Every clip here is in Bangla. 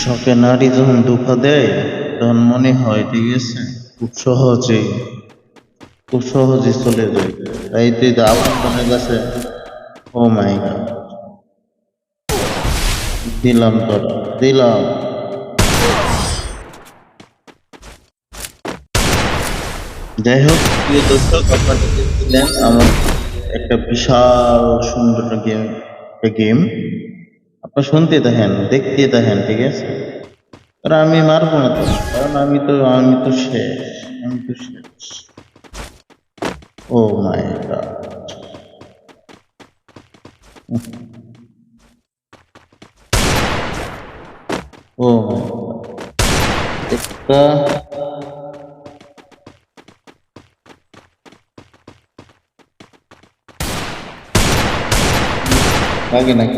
শখে নারী যখন ধোঁকা দেয় তখন মনে হয় ঠিক আছে খুব সহজে চলে যায়। তাই তুই তো আপনের কাছে ও মাই গড দিলাম তোরা দিলাম। যাই হোক প্রিয় দর্শক, আপনারা দেখছিলেন আমার একটা বিশাল সুন্দর গেম আপনার শুনতে দেখেন দেখতে দেখেন ঠিক আছে। আর আমি মারবো না তো, কারণ আমি তো শেষ, আমি তো শেষ। ও মাই গড, ও মাই গড, একটা লাগে নাকি?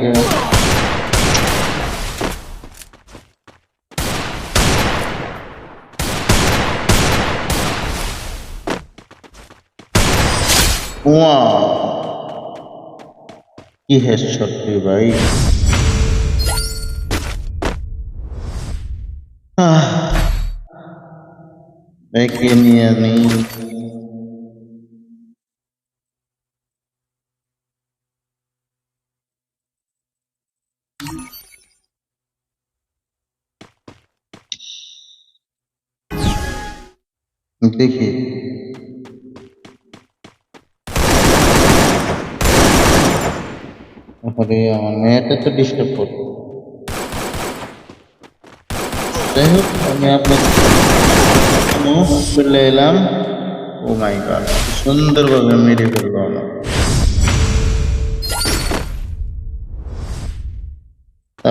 ওয়াও, কি হেডশট রে ভাই! একে নিয়ে নেই। দেখি তারপরে আমার মেয়েটা তো ডিস্টার্ব করতো। যাই হোক, আমি আপনার চলে এলাম। ও মাই গড, সুন্দরভাবে মেরে ফেলবো আমার।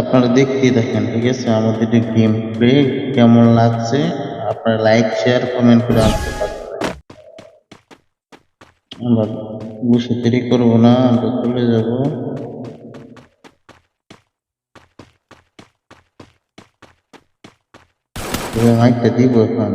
আপনারা দেখতেই দেখেন ঠিক আছে আমাদের গেম প্লে কেমন লাগছে। আপনারা লাইক শেয়ার কমেন্ট করে আসতে পারেন। আমরা বসে দেরি করবো না, আমরা চলে যাবো। মাইকটা দিব এখন।